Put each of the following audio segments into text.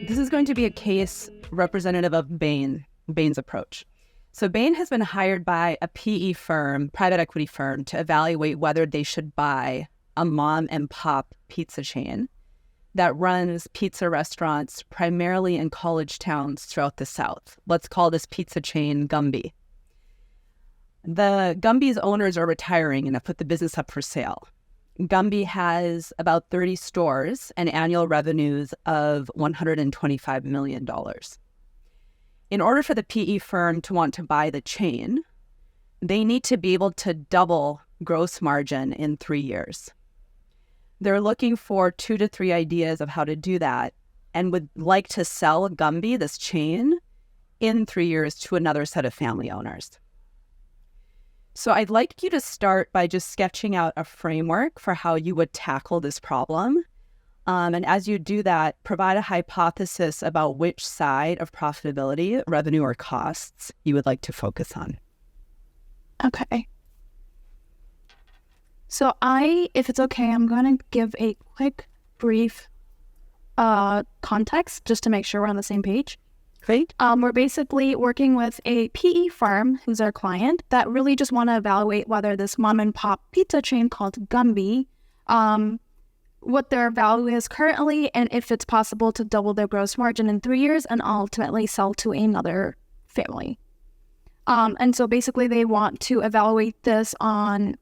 This is going to be a case representative of Bain's approach. So Bain has been hired by a PE firm, private equity firm, to evaluate whether they should buy a mom and pop pizza chain that runs pizza restaurants primarily in college towns throughout the South. Let's call this pizza chain Gumby. The Gumby's owners are retiring and have put the business up for sale. Gumby has about 30 stores and annual revenues of $125 million. In order for the PE firm to want to buy the chain, they need to be able to double gross margin in 3 years. They're looking for 2 to 3 ideas of how to do that and would like to sell Gumby, this chain, in 3 years to another set of family owners. So I'd like you to start by just sketching out a framework for how you would tackle this problem. And as you do that, provide a hypothesis about which side of profitability, revenue or costs, you would like to focus on. Okay. So if it's okay, I'm going to give a quick, brief context just to make sure we're on the same page. Great. We're basically working with a PE firm who's our client that really just want to evaluate whether this mom and pop pizza chain called Gumby, what their value is currently, and if it's possible to double their gross margin in 3 years and ultimately sell to another family. And so basically they want to evaluate this on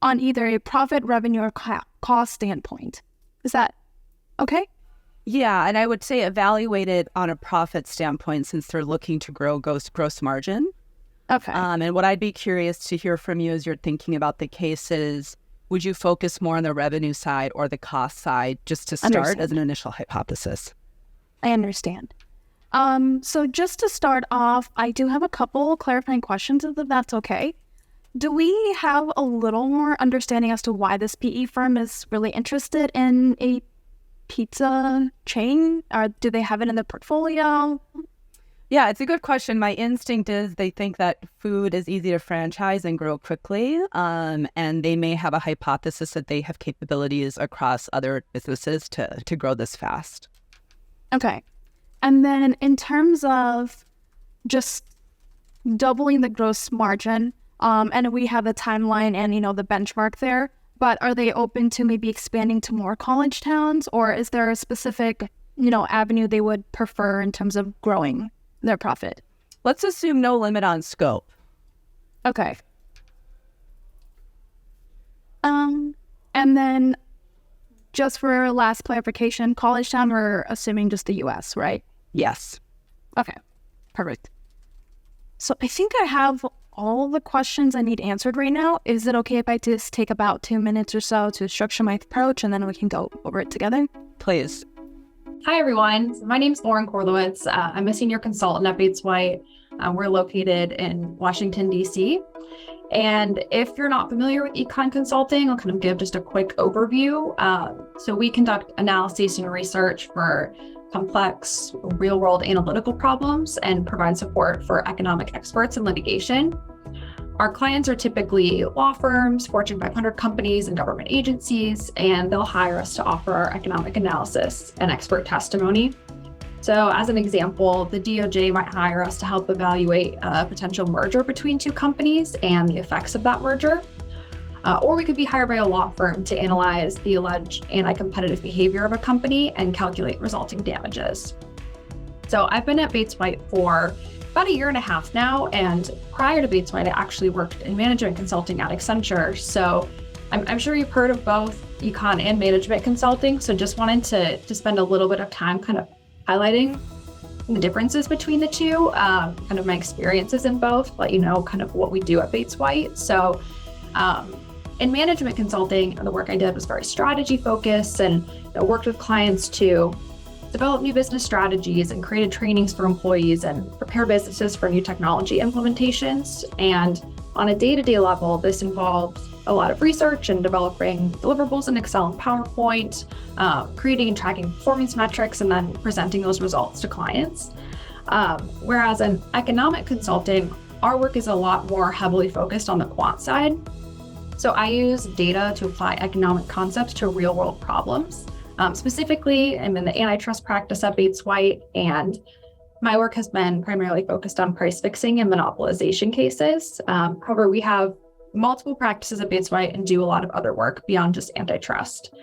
either a profit, revenue, or cost standpoint. Is that okay? Yeah, and I would say evaluate it on a profit standpoint since they're looking to grow gross margin. Okay. And what I'd be curious to hear from you as you're thinking about the case is, would you focus more on the revenue side or the cost side just to start as an initial hypothesis? I understand. So just to start off, I do have a couple clarifying questions, if that's okay. Do we have a little more understanding as to why this PE firm is really interested in a pizza chain? Or do they have it in their portfolio? Yeah, it's a good question. My instinct is they think that food is easy to franchise and grow quickly, and they may have a hypothesis that they have capabilities across other businesses to grow this fast. Okay. And then in terms of just doubling the gross margin, and we have a timeline and, the benchmark there, but are they open to maybe expanding to more college towns, or is there a specific, avenue they would prefer in terms of growing their profit? Let's assume no limit on scope. Okay. And then just for last clarification, college town, we're assuming just the US, right? Yes. Okay, perfect. So I think I have all the questions I need answered right now. Is it okay if I just take about 2 minutes or so to structure my approach and then we can go over it together? Please. Hi, everyone. My name is Lauren Korlowitz. I'm a senior consultant at Bates White. We're located in Washington, D.C. And if you're not familiar with econ consulting, I'll kind of give just a quick overview. So we conduct analyses and research for complex real-world analytical problems and provide support for economic experts in litigation. Our clients are typically law firms, Fortune 500 companies, and government agencies, and they'll hire us to offer our economic analysis and expert testimony. So as an example, the DOJ might hire us to help evaluate a potential merger between two companies and the effects of that merger. Or we could be hired by a law firm to analyze the alleged anti-competitive behavior of a company and calculate resulting damages. So I've been at Bates White for about 1.5 years now, and prior to Bates White, I actually worked in management consulting at Accenture. So I'm sure you've heard of both econ and management consulting. So just wanted to spend a little bit of time kind of highlighting the differences between the two, kind of my experiences in both, let you know kind of what we do at Bates White. So in management consulting, the work I did was very strategy focused, and worked with clients to develop new business strategies and created trainings for employees and prepare businesses for new technology implementations. And on a day-to-day level, this involved a lot of research and developing deliverables in Excel and PowerPoint, creating and tracking performance metrics, and then presenting those results to clients. Whereas in economic consulting, our work is a lot more heavily focused on the quant side. So I use data to apply economic concepts to real-world problems. Specifically, I'm in the antitrust practice at Bates White, and my work has been primarily focused on price fixing and monopolization cases. However, we have multiple practices at Bates White and do a lot of other work beyond just antitrust.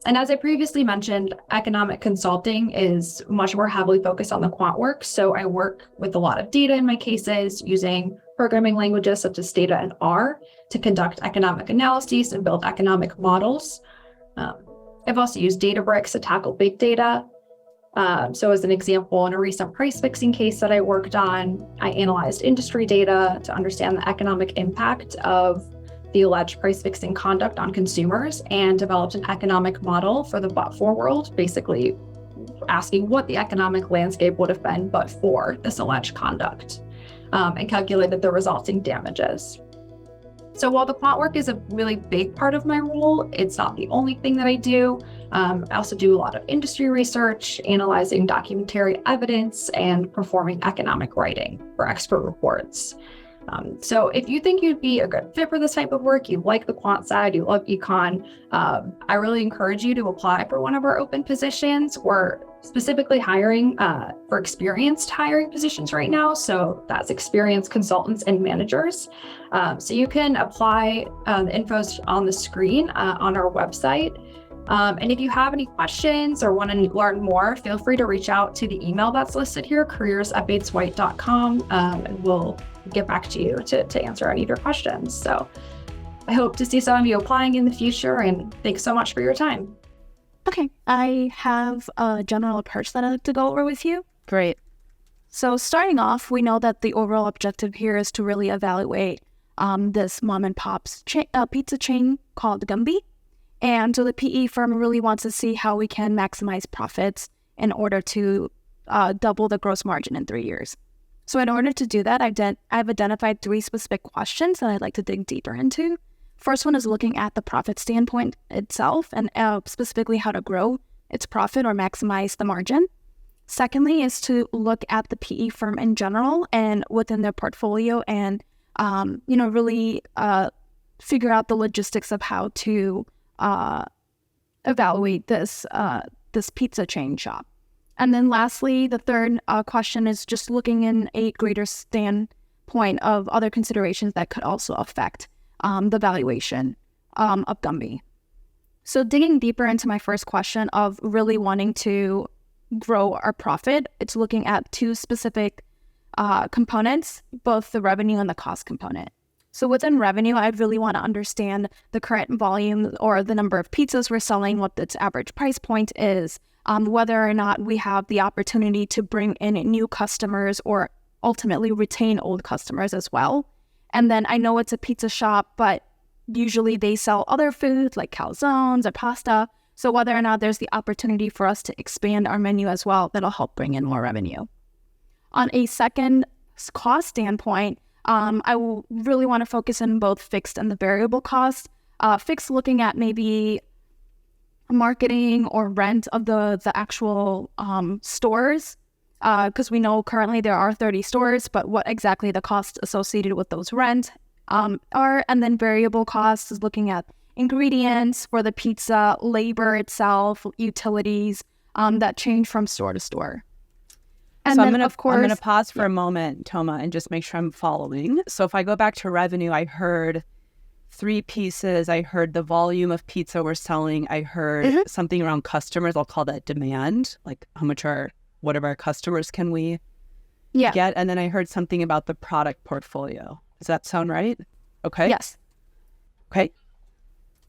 And as I previously mentioned, economic consulting is much more heavily focused on the quant work. So I work with a lot of data in my cases using programming languages such as Stata and R to conduct economic analyses and build economic models. I've also used Databricks to tackle big data. So as an example, in a recent price fixing case that I worked on, I analyzed industry data to understand the economic impact of the alleged price fixing conduct on consumers and developed an economic model for the but-for world, basically asking what the economic landscape would have been but for this alleged conduct, and calculated the resulting damages. So while the quant work is a really big part of my role, it's not the only thing that I do. I also do a lot of industry research, analyzing documentary evidence, and performing economic writing for expert reports. So if you think you'd be a good fit for this type of work, you like the quant side, you love econ, I really encourage you to apply for one of our open positions. We're specifically hiring for experienced hiring positions right now. So that's experienced consultants and managers. So you can apply, the info's on the screen on our website. And if you have any questions or want to learn more, feel free to reach out to the email that's listed here, careers@bateswhite.com, and we'll get back to you to answer any of your questions. So I hope to see some of you applying in the future, and thanks so much for your time. Okay, I have a general approach that I'd like to go over with you. Great. So starting off, we know that the overall objective here is to really evaluate this mom and pop's pizza chain called Gumby. And so the PE firm really wants to see how we can maximize profits in order to double the gross margin in 3 years. So in order to do that, I've identified 3 specific questions that I'd like to dig deeper into. First one is looking at the profit standpoint itself and specifically how to grow its profit or maximize the margin. Secondly is to look at the PE firm in general and within their portfolio and, really figure out the logistics of how to evaluate this pizza chain shop. And then lastly, the third question is just looking in a greater standpoint of other considerations that could also affect the valuation of Gumby. So digging deeper into my first question of really wanting to grow our profit, it's looking at 2 specific components, both the revenue and the cost component. So within revenue, I really want to understand the current volume or the number of pizzas we're selling, what its average price point is, whether or not we have the opportunity to bring in new customers or ultimately retain old customers as well. And then I know it's a pizza shop, but usually they sell other foods like calzones or pasta. So whether or not there's the opportunity for us to expand our menu as well, that'll help bring in more revenue. On a second cost standpoint, I will really want to focus on both fixed and the variable costs. Fixed looking at maybe marketing or rent of the actual stores, because we know currently there are 30 stores, but what exactly the costs associated with those rent are. And then variable costs is looking at ingredients for the pizza, labor itself, utilities that change from store to store. And so then, I'm going to pause for yeah. a moment, Toma, and just make sure I'm following. So if I go back to revenue, I heard 3 pieces. I heard the volume of pizza we're selling. I heard something around customers. I'll call that demand, like what of our customers can we get? And then I heard something about the product portfolio. Does that sound right? Okay. Yes. Okay.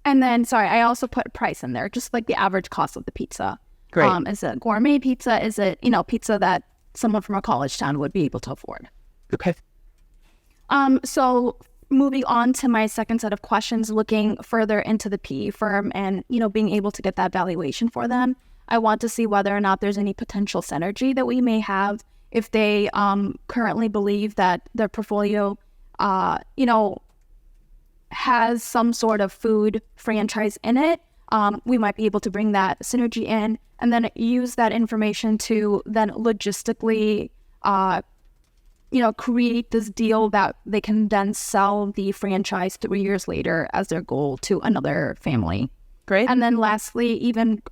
And then, sorry, I also put price in there, just like the average cost of the pizza. Great. Is it gourmet pizza? Is it, pizza that someone from a college town would be able to afford? Okay. So moving on to my second set of questions, looking further into the PE firm and, being able to get that valuation for them. I want to see whether or not there's any potential synergy that we may have if they currently believe that their portfolio, has some sort of food franchise in it. We might be able to bring that synergy in and then use that information to then logistically, create this deal that they can then sell the franchise 3 years later as their goal to another family. Great. And then lastly, even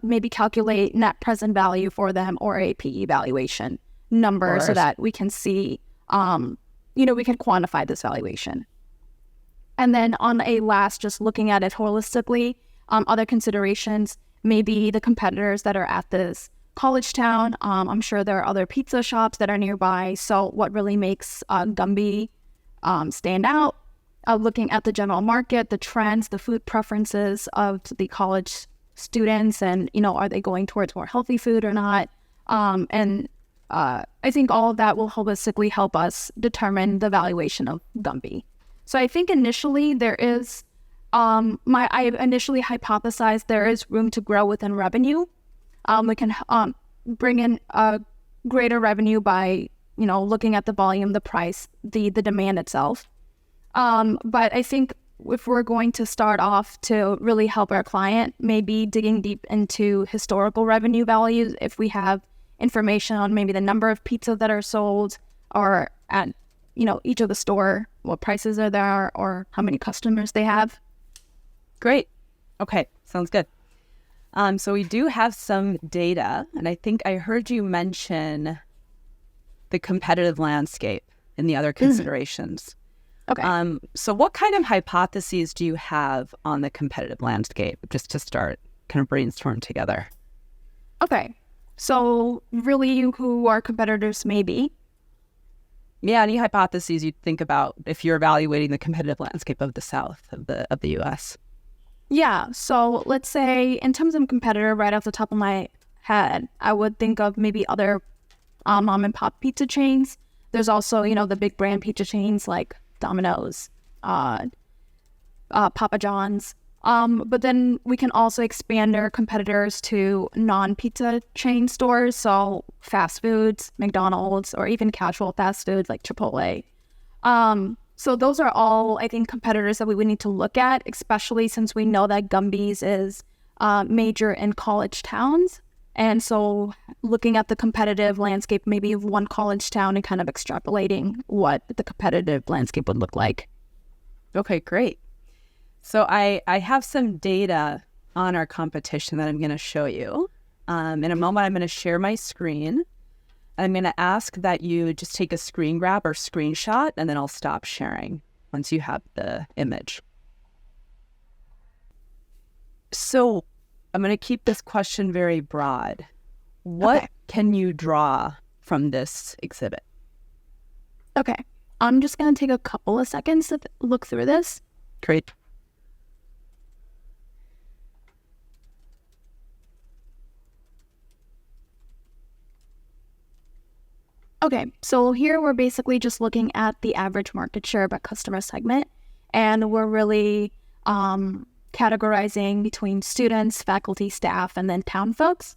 maybe calculate net present value for them or a PE valuation number so that we can see, we can quantify this valuation. And then on a last, just looking at it holistically, other considerations, maybe the competitors that are at this college town. I'm sure there are other pizza shops that are nearby. So what really makes Gumby stand out? Looking at the general market, the trends, the food preferences of the college students, and, are they going towards more healthy food or not? And I think all of that will holistically help us determine the valuation of Gumby. So I think initially there is, I initially hypothesized there is room to grow within revenue. We can bring in greater revenue by, looking at the volume, the price, the demand itself. But I think if we're going to start off to really help our client, maybe digging deep into historical revenue values, if we have information on maybe the number of pizzas that are sold or at, each of the store, what prices are there or how many customers they have. Great. Okay. Sounds good. So we do have some data, and I think I heard you mention the competitive landscape and the other considerations. Okay. So what kind of hypotheses do you have on the competitive landscape, just to start kind of brainstorm together? Okay. So really who our competitors may be? Yeah, any hypotheses you'd think about if you're evaluating the competitive landscape of the South, of the U.S.? Yeah. So let's say in terms of competitor, right off the top of my head, I would think of maybe other mom and pop pizza chains. There's also, the big brand pizza chains like Domino's, Papa John's. But then we can also expand our competitors to non-pizza chain stores, so fast foods, McDonald's, or even casual fast foods like Chipotle. So those are all, I think, competitors that we would need to look at, especially since we know that Gumby's is major in college towns. And so looking at the competitive landscape, maybe of one college town and kind of extrapolating what the competitive landscape would look like. Okay, great. So I have some data on our competition that I'm going to show you. In a moment, I'm going to share my screen. I'm going to ask that you just take a screen grab or screenshot, and then I'll stop sharing once you have the image. So I'm going to keep this question very broad. What can you draw from this exhibit? Okay. I'm just going to take a couple of seconds to look through this. Great. Okay, so here we're basically just looking at the average market share by customer segment, and we're really categorizing between students, faculty, staff, and then town folks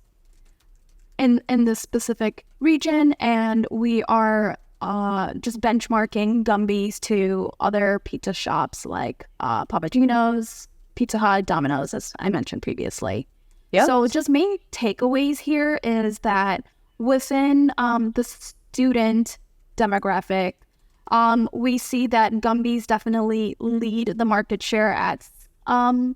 in this specific region, and we are just benchmarking Gumby's to other pizza shops like Papa Gino's, Pizza Hut, Domino's, as I mentioned previously. Yep. So just main takeaways here is that within the student demographic, we see that Gumby's definitely lead the market share at, I want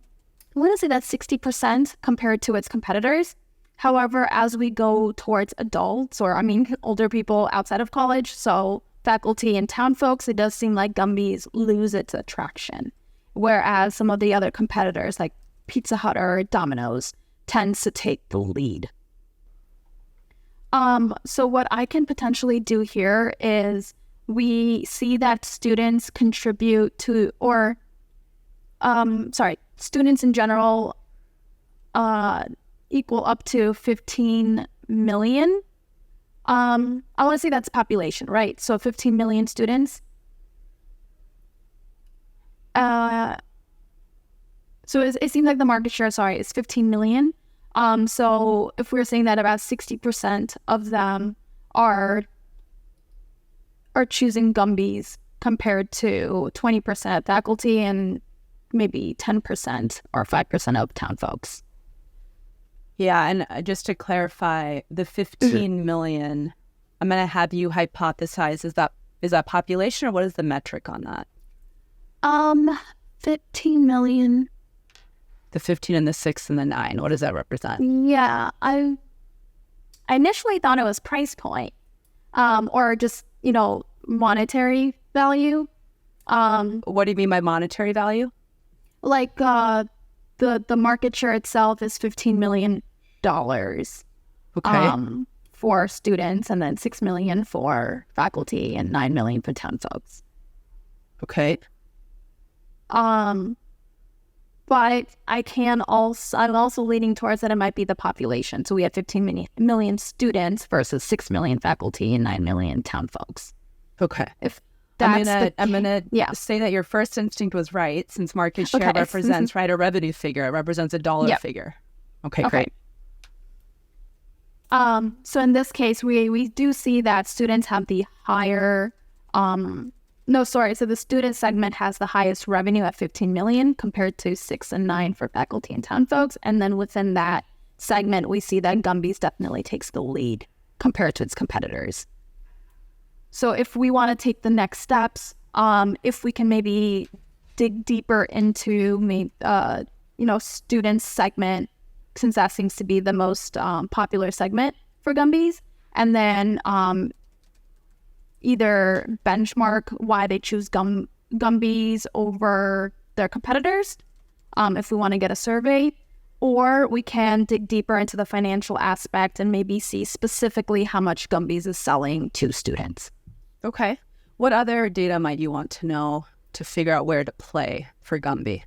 to say that's 60% compared to its competitors. However, as we go towards adults, older people outside of college, so faculty and town folks, it does seem like Gumby's lose its attraction, whereas some of the other competitors like Pizza Hut or Domino's tends to take the lead. So what I can potentially do here is we see that students contribute to, students in general equal up to 15 million. I want to say that's population, right? So 15 million students. So it seems like the market share, is 15 million. So if we're saying that about 60% of them are choosing Gumby's compared to 20% faculty and maybe 10% or 5% of town folks. Yeah, and just to clarify, the 15 million, I'm going to have you hypothesize, is that population, or what is the metric on that? 15 million. The 15 and the 6 and the 9. What does that represent? Yeah, I initially thought it was price point, or just, monetary value. What do you mean by monetary value? Like the market share itself is $15 million Okay. for students, and then $6 million for faculty and $9 million for town folks. Okay. But I'm also leaning towards that it might be the population. So we have 15 million students versus 6 million faculty and 9 million town folks. Okay. If that's I'm gonna say that your first instinct was right, since market share represents a revenue figure. It represents a dollar figure. Okay, great. So in this case, we do see that students have the higher. So the student segment has the highest revenue at 15 million compared to 6 and 9 for faculty and town folks. And then within that segment, we see that Gumby's definitely takes the lead compared to its competitors. So if we want to take the next steps, if we can maybe dig deeper into student segment, since that seems to be the most popular segment for Gumby's, and then either benchmark why they choose Gumby's over their competitors, if we want to get a survey, or we can dig deeper into the financial aspect and maybe see specifically how much Gumby's is selling to students. Okay. What other data might you want to know to figure out where to play for Gumby?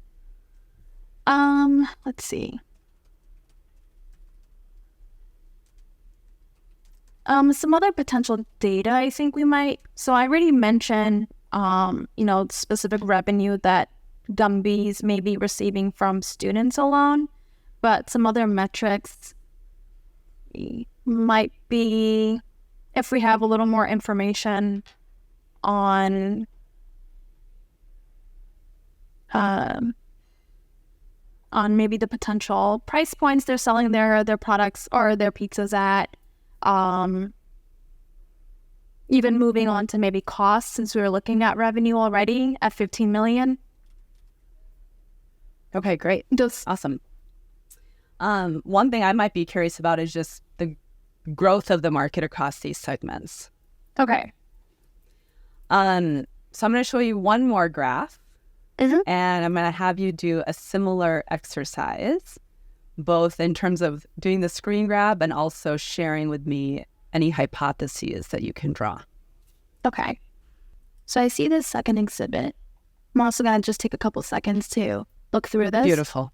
Let's see. Some other potential data I think we might. So I already mentioned, specific revenue that Gumby's may be receiving from students alone, but some other metrics might be if we have a little more information on maybe the potential price points they're selling their products or their pizzas at. Even moving on to maybe costs, since we were looking at revenue already at 15 million. Okay, great. Awesome. One thing I might be curious about is just the growth of the market across these segments. Okay. So I'm going to show you one more graph, Mm-hmm. and I'm going to have you do a similar exercise, both in terms of doing the screen grab and also sharing with me any hypotheses that you can draw. Okay. So I see this second exhibit. I'm also going to just take a couple seconds to look through this. Beautiful.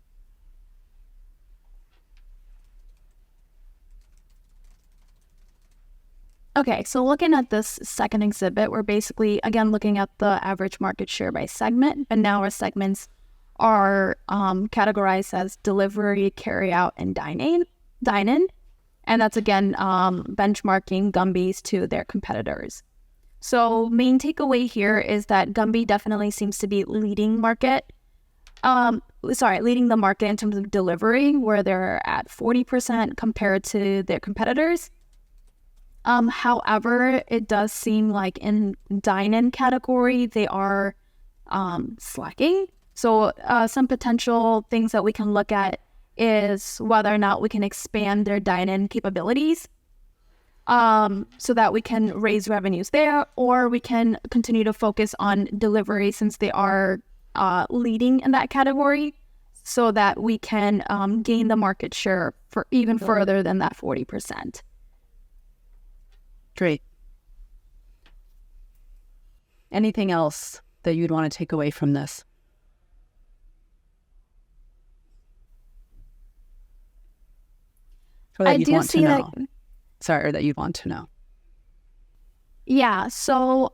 Okay, so looking at this second exhibit, we're basically, again, looking at the average market share by segment, and now our segments are categorized as delivery, carry-out, and dine-in. And that's, again, benchmarking Gumby's to their competitors. So main takeaway here is that Gumby definitely seems to be leading the market in terms of delivery, where they're at 40% compared to their competitors. However, it does seem like in dine-in category, they are slacking. So some potential things that we can look at is whether or not we can expand their dine-in capabilities so that we can raise revenues there, or we can continue to focus on delivery since they are leading in that category, so that we can gain the market share for even further than that 40%. Great. Anything else that you'd want to take away from this? Or that I you'd do want see to that. know? Sorry, or that you'd want to know. Yeah. So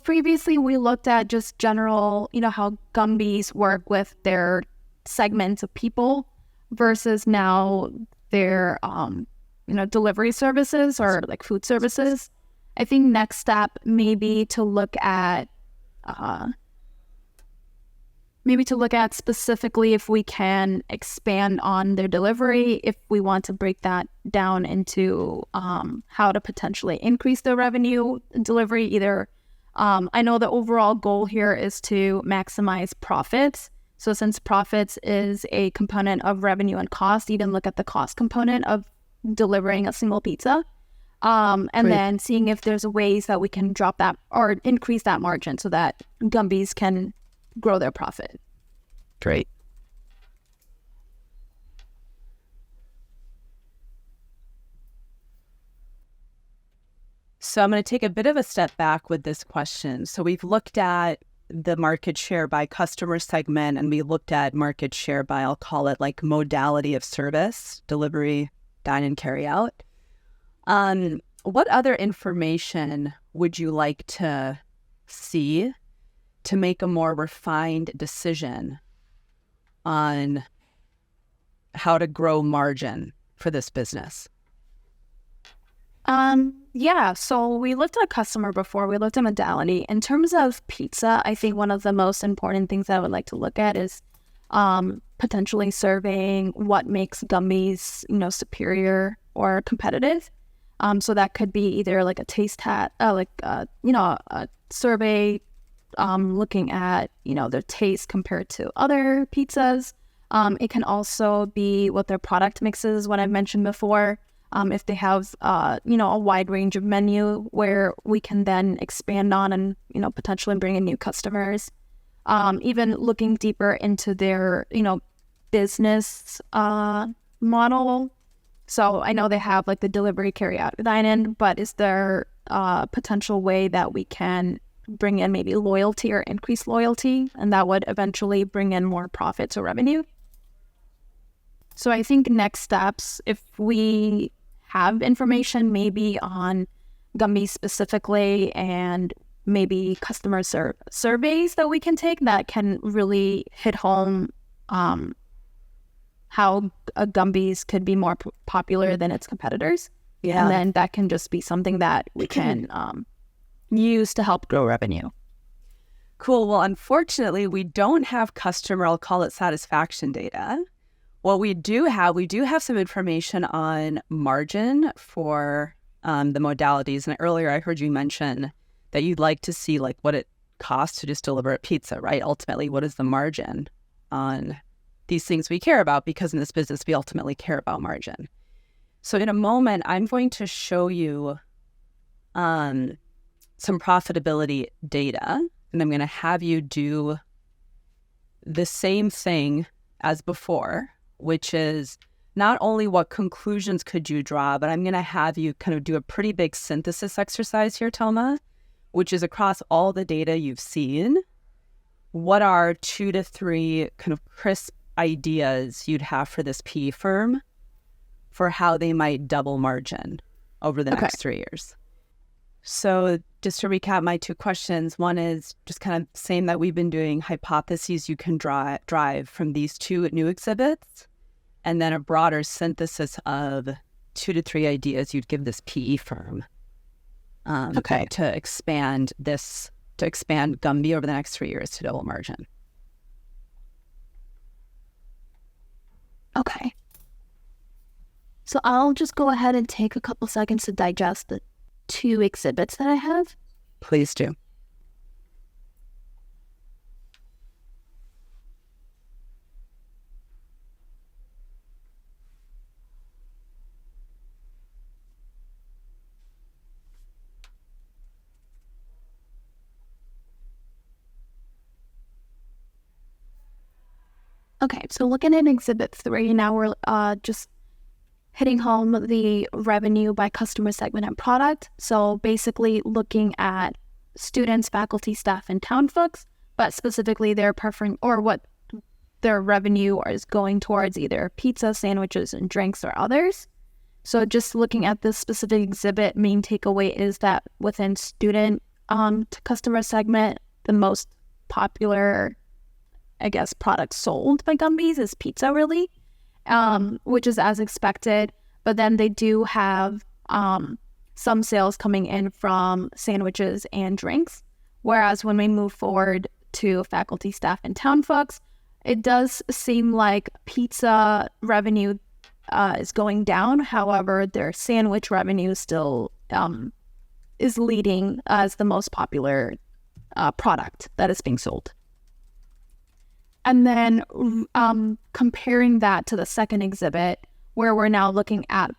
previously we looked at just general, how Gumby's work with their segments of people versus now their delivery services or like food services. I think next step may be to look at specifically if we can expand on their delivery, if we want to break that down into how to potentially increase the revenue delivery. Either I know the overall goal here is to maximize profits. So since profits is a component of revenue and cost, even look at the cost component of delivering a single pizza. And then seeing if there's ways that we can drop that or increase that margin so that Gumby's can grow their profit. Great. So I'm going to take a bit of a step back with this question. So we've looked at the market share by customer segment, and we looked at market share by, I'll call it like modality of service, delivery, dine and carry out. What other information would you like to see to make a more refined decision on how to grow margin for this business? Yeah, so we looked at customer before, we looked at modality. In terms of pizza, I think one of the most important things I would like to look at is potentially surveying what makes Gumby's, superior or competitive. So that could be either like a taste a survey looking at, their taste compared to other pizzas. It can also be what their product mix is, what I mentioned before. If they have, a wide range of menu where we can then expand on and, potentially bring in new customers. Even looking deeper into their, business model. So I know they have like the delivery, carry out, dine in, but is there a potential way that we can bring in maybe loyalty or increase loyalty, and that would eventually bring in more profits or revenue? So I think next steps, if we have information maybe on Gumby specifically and maybe customer surveys that we can take that can really hit home how Gumby's could be more popular than its competitors. Yeah. And then that can just be something that we can use to help grow revenue. Cool. Well, unfortunately, we don't have customer, I'll call it satisfaction data. What we do have some information on margin for the modalities. And earlier I heard you mention that you'd like to see like what it costs to just deliver a pizza, right? Ultimately, what is the margin on these things we care about? Because in this business, we ultimately care about margin. So in a moment, I'm going to show you some profitability data, and I'm going to have you do the same thing as before, which is not only what conclusions could you draw, but I'm going to have you kind of do a pretty big synthesis exercise here, Thelma, which is across all the data you've seen. What are 2 to 3 kind of crisp ideas you'd have for this PE firm for how they might double margin over the next 3 years? So just to recap my 2 questions, one is just kind of same that we've been doing, hypotheses you can drive from these 2 new exhibits, and then a broader synthesis of 2 to 3 ideas you'd give this PE firm to expand Gumby over the next 3 years to double margin. Okay. So I'll just go ahead and take a couple seconds to digest the 2 exhibits that I have. Please do. Okay, so looking at Exhibit 3, now we're just hitting home the revenue by customer segment and product. So basically looking at students, faculty, staff, and town folks, but specifically their preference or what their revenue is going towards, either pizza, sandwiches, and drinks or others. So just looking at this specific exhibit, main takeaway is that within student to customer segment, the most popular, I guess, product sold by Gumby's is pizza, really, which is as expected. But then they do have some sales coming in from sandwiches and drinks. Whereas when we move forward to faculty, staff, and town folks, it does seem like pizza revenue is going down. However, their sandwich revenue still is leading as the most popular product that is being sold. And then comparing that to the second exhibit, where we're now looking at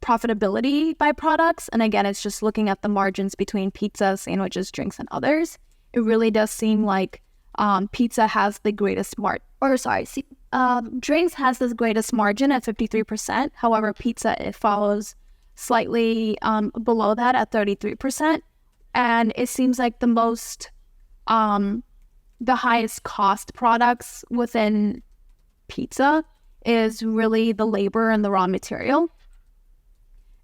profitability by products. And again, it's just looking at the margins between pizza, sandwiches, drinks, and others. It really does seem like pizza has the greatest drinks has the greatest margin at 53%. However, pizza, it follows slightly below that at 33%. And it seems like the highest cost products within pizza is really the labor and the raw material.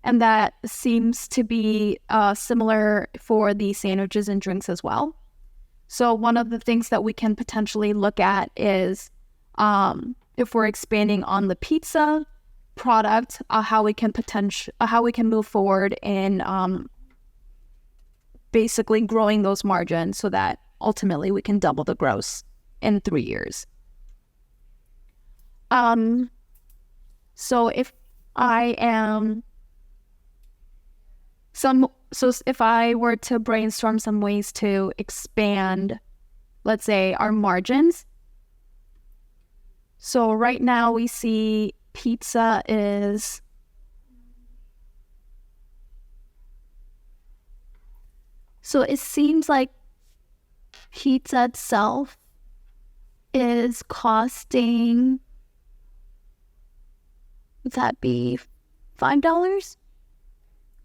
And that seems to be similar for the sandwiches and drinks as well. So one of the things that we can potentially look at is if we're expanding on the pizza product, how we can move forward in basically growing those margins so that ultimately we can double the gross in 3 years. So if I were to brainstorm some ways to expand, let's say, our margins. So right now we see pizza is so it seems like pizza itself is costing, would that be $5?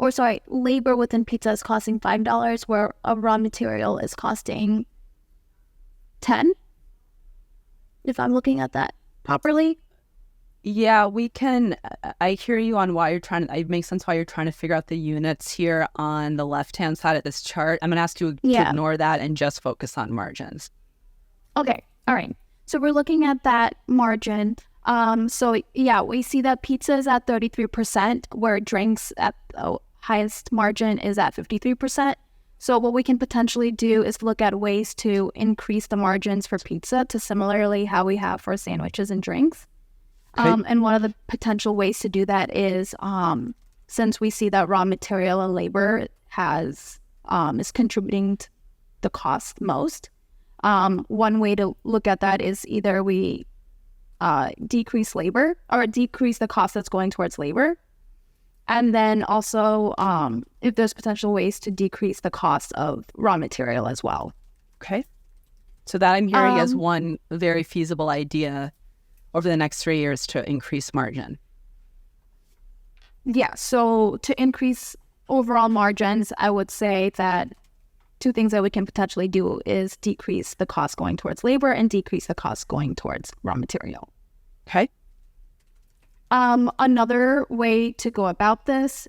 Or sorry, labor within pizza is costing $5, where a raw material is costing $10, if I'm looking at that properly. Yeah, we can. I hear you on why you're trying to, it makes sense why you're trying to figure out the units here on the left-hand side of this chart. I'm going to ask you to ignore that and just focus on margins. Okay. All right. So we're looking at that margin. We see that pizza is at 33%, where drinks at the highest margin is at 53%. So what we can potentially do is look at ways to increase the margins for pizza to similarly how we have for sandwiches and drinks. Okay. And one of the potential ways to do that is since we see that raw material and labor is contributing to the cost most. One way to look at that is either we decrease labor or decrease the cost that's going towards labor. And then also if there's potential ways to decrease the cost of raw material as well. Okay. So that I'm hearing as one very feasible idea over the next 3 years to increase margin. Yeah. So to increase overall margins, I would say that two things that we can potentially do is decrease the cost going towards labor and decrease the cost going towards raw material. Okay. Another way to go about this,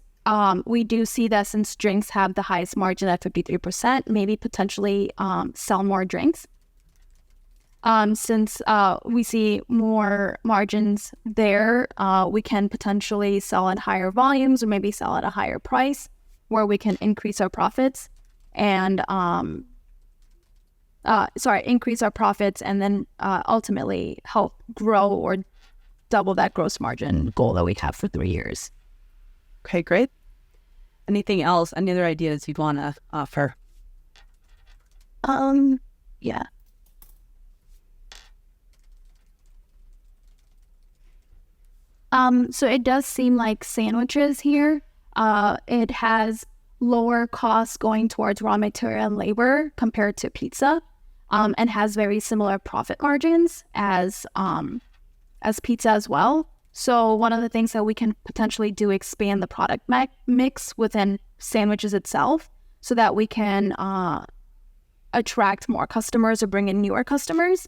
we do see that since drinks have the highest margin at 53%, maybe potentially sell more drinks. Since we see more margins there, we can potentially sell at higher volumes or maybe sell at a higher price where we can increase our profits and increase our profits and then ultimately help grow or double that gross margin goal that we have for 3 years. Okay, great. Anything else? Any other ideas you'd want to offer? Yeah. So it does seem like sandwiches here, it has lower costs going towards raw material and labor compared to pizza, and has very similar profit margins as pizza as well. So one of the things that we can potentially do expand the product mix within sandwiches itself so that we can attract more customers or bring in newer customers.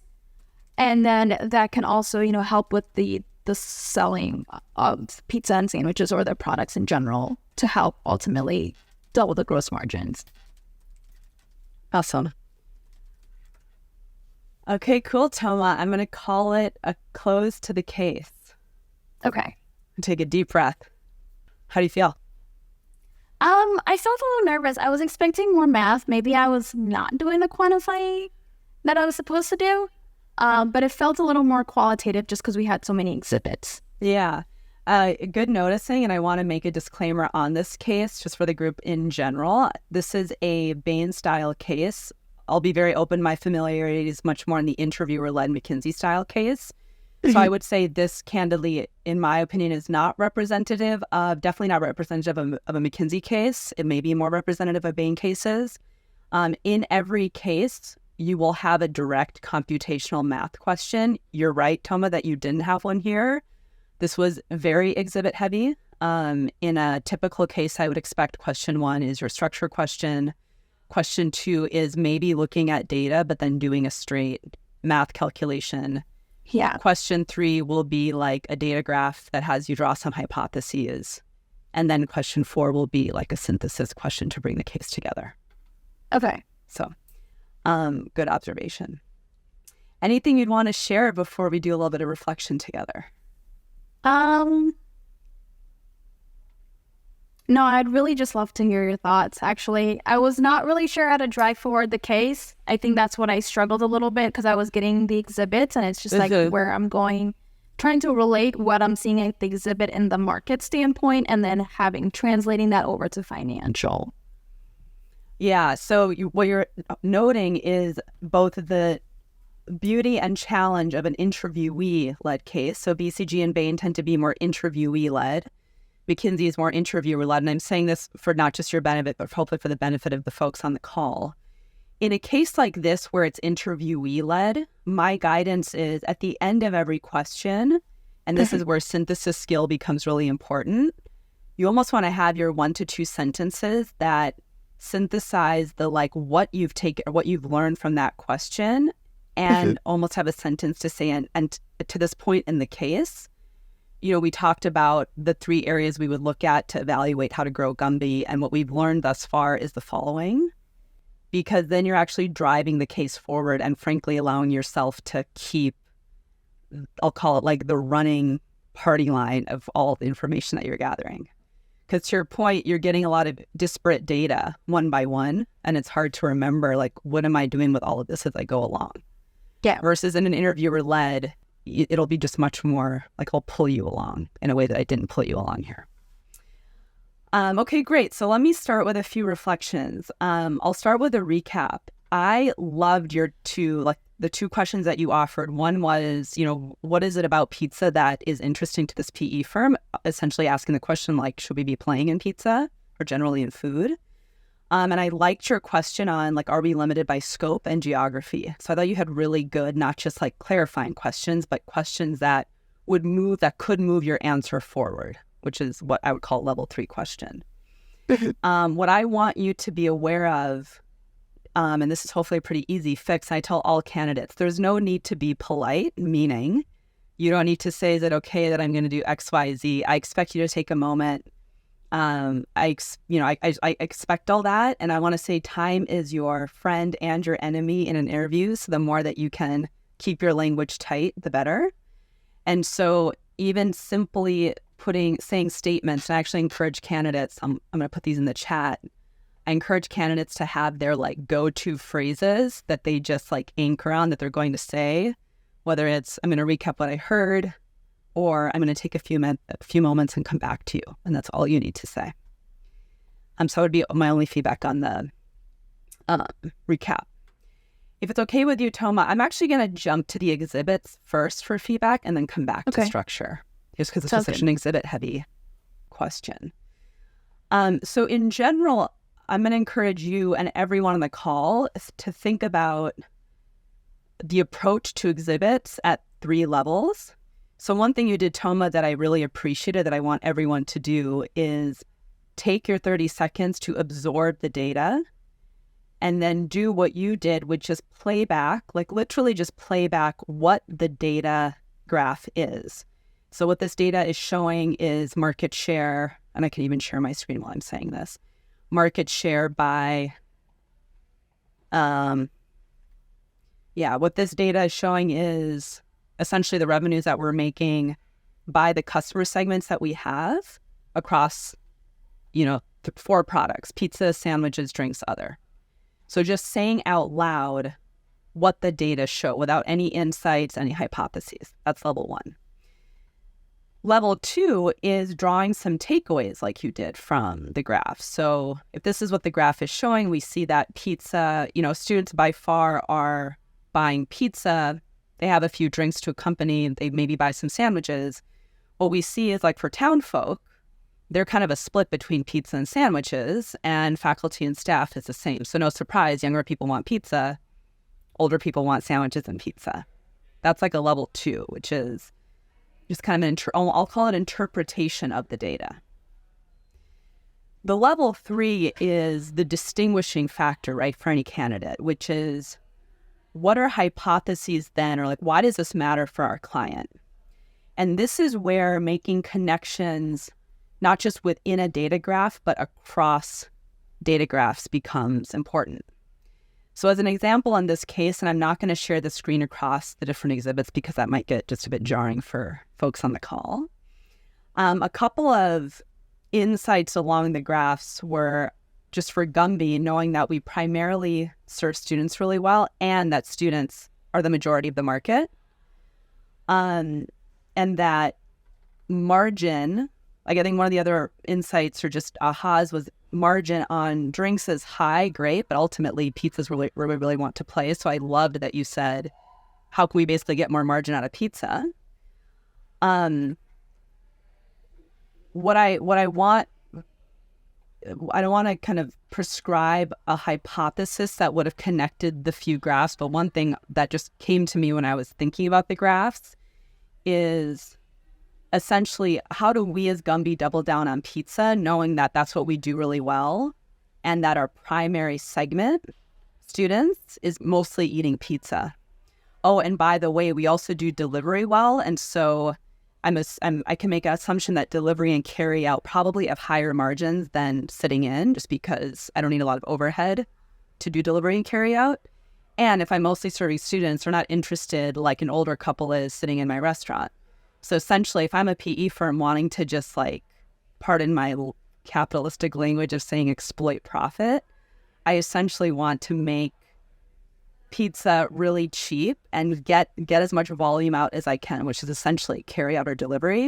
And then that can also, help with the selling of pizza and sandwiches or their products in general to help ultimately double the gross margins. Awesome. Okay, cool, Toma. I'm going to call it a close to the case. Okay. Take a deep breath. How do you feel? I felt a little nervous. I was expecting more math. Maybe I was not doing the quantifying that I was supposed to do. But it felt a little more qualitative just because we had so many exhibits. Yeah. Good noticing, and I want to make a disclaimer on this case just for the group in general. This is a Bain-style case. I'll be very open. My familiarity is much more in the interviewer-led McKinsey style case. So I would say this, candidly, in my opinion, is not representative of, definitely not representative of a McKinsey case. It may be more representative of Bain cases. In every case, you will have a direct computational math question. You're right, Toma, that you didn't have one here. This was very exhibit heavy. In a typical case, I would expect question 1 is your structure question. Question 2 is maybe looking at data, but then doing a straight math calculation. Yeah. Question 3 will be like a data graph that has you draw some hypotheses. And then question 4 will be like a synthesis question to bring the case together. Okay. So, good observation. Anything you'd want to share before we do a little bit of reflection together? No, I'd really just love to hear your thoughts, actually. I was not really sure how to drive forward the case. I think that's what I struggled a little bit because I was getting the exhibits and it's just like where I'm going, trying to relate what I'm seeing at the exhibit in the market standpoint and then translating that over to financial. Yeah, so what you're noting is both the beauty and challenge of an interviewee-led case. So BCG and Bain tend to be more interviewee-led. McKinsey is more interviewer-led, and I'm saying this for not just your benefit, but hopefully for the benefit of the folks on the call. In a case like this where it's interviewee-led, my guidance is at the end of every question, and this is where synthesis skill becomes really important, you almost want to have your 1 to 2 sentences that synthesize the what you've taken or what you've learned from that question, and almost have a sentence to say, and to this point in the case, we talked about the 3 areas we would look at to evaluate how to grow Gumby. And what we've learned thus far is the following, because then you're actually driving the case forward and frankly allowing yourself to keep, I'll call it like the running party line of all the information that you're gathering. Because to your point, you're getting a lot of disparate data one by one, and it's hard to remember, what am I doing with all of this as I go along? Yeah. Versus in an interviewer-led, it'll be just much more I'll pull you along in a way that I didn't pull you along here. Okay, great. So let me start with a few reflections. I'll start with a recap. I loved your the 2 questions that you offered. One was, what is it about pizza that is interesting to this PE firm? Essentially asking the question, should we be playing in pizza or generally in food? And I liked your question on, are we limited by scope and geography? So I thought you had really good, not just clarifying questions, but questions that could move your answer forward, which is what I would call level 3 question. What I want you to be aware of, and this is hopefully a pretty easy fix, I tell all candidates, there's no need to be polite, meaning you don't need to say, is it okay that I'm going to do X, Y, Z? I expect you to take a moment. I expect all that, and I want to say time is your friend and your enemy in an interview. So the more that you can keep your language tight, the better. And so even simply saying statements, and I actually encourage candidates. I'm going to put these in the chat. I encourage candidates to have their go-to phrases that they just anchor on that they're going to say, whether it's I'm going to recap what I heard, or I'm going to take a few moments and come back to you. And that's all you need to say. So it would be my only feedback on the recap. If it's okay with you, Toma, I'm actually going to jump to the exhibits first for feedback and then come back to structure, just because it's such an exhibit-heavy question. So in general, I'm going to encourage you and everyone on the call to think about the approach to exhibits at 3 levels. So one thing you did, Toma, that I really appreciated that I want everyone to do is take your 30 seconds to absorb the data and then do what you did, which is play back, literally just play back what the data graph is. So what this data is showing is market share, and I can even share my screen while I'm saying this, market share by, what this data is showing is essentially the revenues that we're making by the customer segments that we have across, 4 products: pizza, sandwiches, drinks, other. So just saying out loud what the data show without any insights, any hypotheses. That's level 1. Level 2 is drawing some takeaways like you did from the graph. So if this is what the graph is showing, we see that pizza, students by far are buying pizza. They have a few drinks to accompany. They maybe buy some sandwiches. What we see is like for town folk, they're kind of a split between pizza and sandwiches, and faculty and staff is the same. So no surprise, younger people want pizza, older people want sandwiches and pizza. That's like a level 2, which is just kind of I'll call it interpretation of the data. The level 3 is the distinguishing factor, right, for any candidate, which is what are hypotheses then, or like why does this matter for our client? And this is where making connections, not just within a data graph, but across data graphs becomes important. So as an example in this case, and I'm not going to share the screen across the different exhibits because that might get just a bit jarring for folks on the call. A couple of insights along the graphs were just for Gumby, knowing that we primarily serve students really well and that students are the majority of the market. And that margin, like I think one of the other insights or just ahas was margin on drinks is high, great, but ultimately pizza's really where we really want to play. So I loved that you said, how can we basically get more margin out of pizza? What I want, I don't want to kind of prescribe a hypothesis that would have connected the few graphs, but one thing that just came to me when I was thinking about the graphs is essentially, how do we as Gumby double down on pizza, knowing that that's what we do really well and that our primary segment, students, is mostly eating pizza. Oh, and by the way, we also do delivery well. And so I can make an assumption that delivery and carry out probably have higher margins than sitting in, just because I don't need a lot of overhead to do delivery and carry out. And if I'm mostly serving students, they're not interested like an older couple is sitting in my restaurant. So essentially, if I'm a PE firm wanting to just like, pardon my capitalistic language of saying exploit profit, I essentially want to make pizza really cheap and get as much volume out as I can, which is essentially carry out or delivery.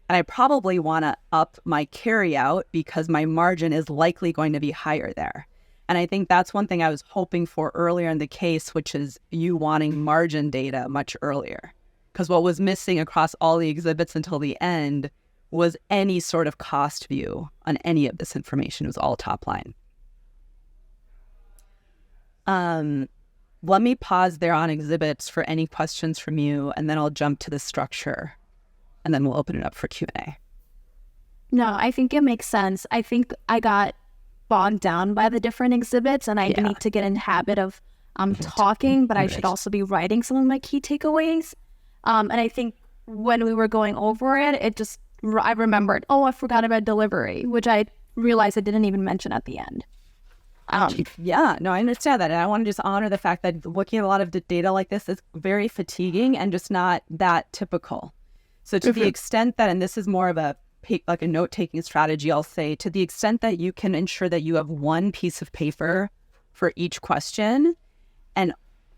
And I probably want to up my carry out because my margin is likely going to be higher there. And I think that's one thing I was hoping for earlier in the case, which is you wanting margin data much earlier. Because what was missing across all the exhibits until the end was any sort of cost view on any of this information. It was all top line. Let me pause there on exhibits for any questions from you, and then I'll jump to the structure, and then we'll open it up for Q&A. No, I think it makes sense. I think I got bogged down by the different exhibits, and I need to get in habit of talking, but I should also be writing some of my key takeaways. And I think when we were going over it, I remembered, I forgot about delivery, which I realized I didn't even mention at the end. Yeah, no, I understand that. And I want to just honor the fact that looking at a lot of data like this is very fatiguing and just not that typical. So to the extent that, and this is more of a note-taking strategy, I'll say, to the extent that you can ensure that you have one piece of paper for each question and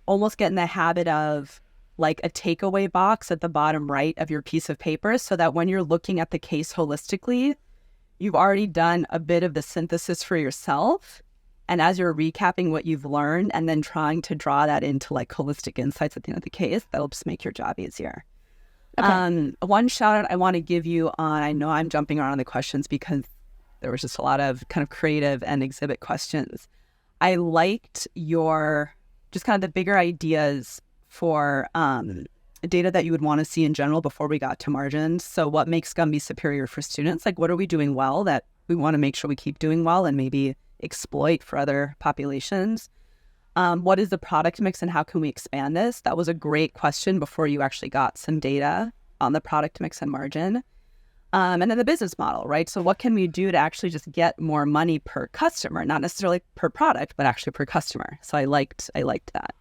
almost get in the habit of like a takeaway box at the bottom right of your piece of paper, so that when you're looking at the case holistically, you've already done a bit of the synthesis for yourself. And as you're recapping what you've learned and then trying to draw that into like holistic insights at the end of the case, that'll just make your job easier. Okay. One shout out I want to give you on, I know I'm jumping around on the questions because there was just a lot of kind of creative and exhibit questions. I liked your, just kind of the bigger ideas for data that you would want to see in general before we got to margins. So what makes Gumby superior for students? Like what are we doing well that we want to make sure we keep doing well and maybe exploit for other populations? What is the product mix and how can we expand this? That was a great question before you actually got some data on the product mix and margin. And then the business model, right? So what can we do to actually just get more money per customer, not necessarily per product, but actually per customer. So I liked that.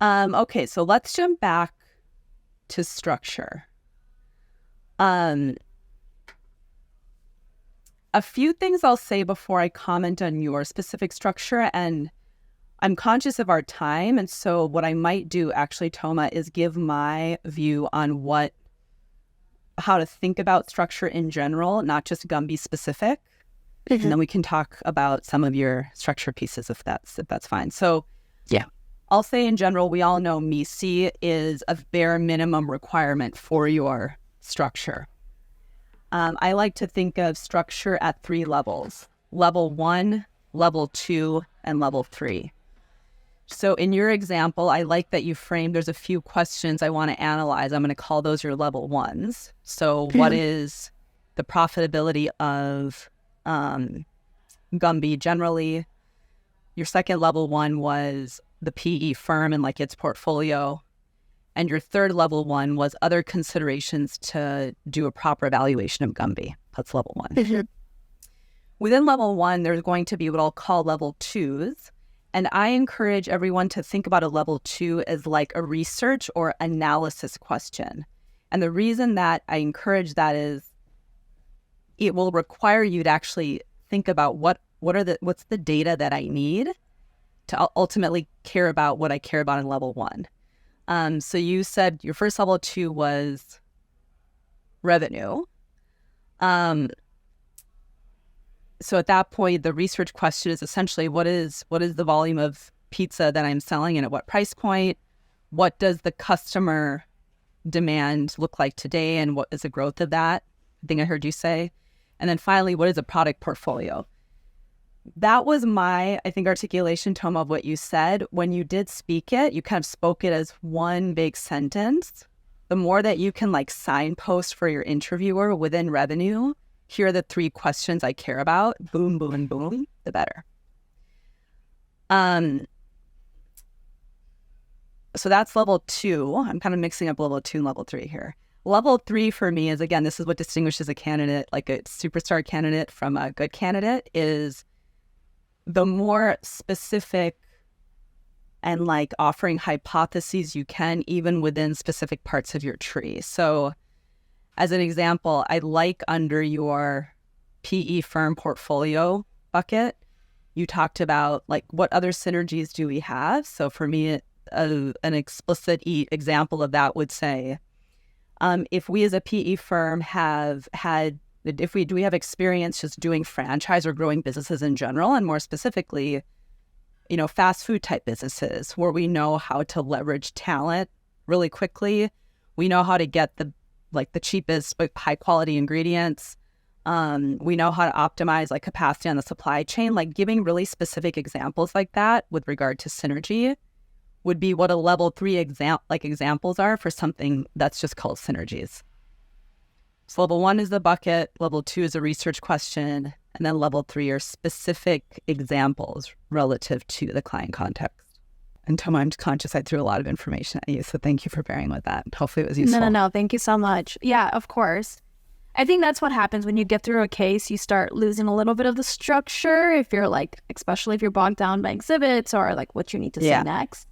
Okay, so let's jump back to structure. A few things I'll say before I comment on your specific structure, and I'm conscious of our time, and so what I might do actually, Toma, is give my view on what how to think about structure in general, not just Gumby specific. And then we can talk about some of your structure pieces if that's fine. So Yeah. I'll say in general, we all know MISI is a bare minimum requirement for your structure. I like to think of structure at 3 levels: level 1, level 2, and level 3. So in your example, I like that you framed, there's a few questions I want to analyze. I'm going to call those your level 1s. So what is the profitability of Gumby generally? Your second level 1 was the PE firm and like its portfolio. And your third level 1 was other considerations to do a proper evaluation of Gumby. That's level 1. Within level 1, there's going to be what I'll call level 2s. And I encourage everyone to think about a level 2 as like a research or analysis question. And the reason that I encourage that is it will require you to actually think about what's the data that I need to ultimately care about what I care about in level 1. So you said your first level 2 was revenue. So at that point, the research question is essentially what is the volume of pizza that I'm selling and at what price point? What does the customer demand look like today and what is the growth of that? I think I heard you say. And then finally, what is a product portfolio? That was my, I think, articulation, Toma, of what you said. When you did speak it, you kind of spoke it as one big sentence. The more that you can like signpost for your interviewer within revenue, here are the 3 questions I care about, boom, boom, and boom, the better. So that's level 2. I'm kind of mixing up level 2 and level 3 here. Level 3 for me is, again, this is what distinguishes a candidate, like a superstar candidate from a good candidate, is the more specific and like offering hypotheses you can, even within specific parts of your tree. So as an example, I like under your PE firm portfolio bucket, you talked about like what other synergies do we have? So for me, an explicit example of that would say, if we as a PE firm do we have experience just doing franchise or growing businesses in general, and more specifically, fast food type businesses where we know how to leverage talent really quickly. We know how to get the cheapest but high quality ingredients. We know how to optimize like capacity on the supply chain. Like giving really specific examples like that with regard to synergy would be what a level 3 examples are for something that's just called synergies. So level 1 is the bucket, level 2 is a research question, and then level 3 are specific examples relative to the client context. And Toma, I'm conscious I threw a lot of information at you, so thank you for bearing with that. Hopefully it was useful. No. Thank you so much. Yeah, of course. I think that's what happens when you get through a case. You start losing a little bit of the structure if you're like, especially if you're bogged down by exhibits or like what you need to say next.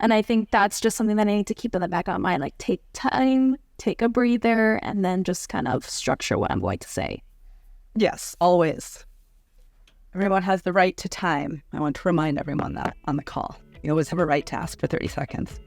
And I think that's just something that I need to keep in the back of my mind. Like take time, take a breather, and then just kind of structure what I'm going to say. Yes, always. Everyone has the right to time. I want to remind everyone that on the call. You always have a right to ask for 30 seconds.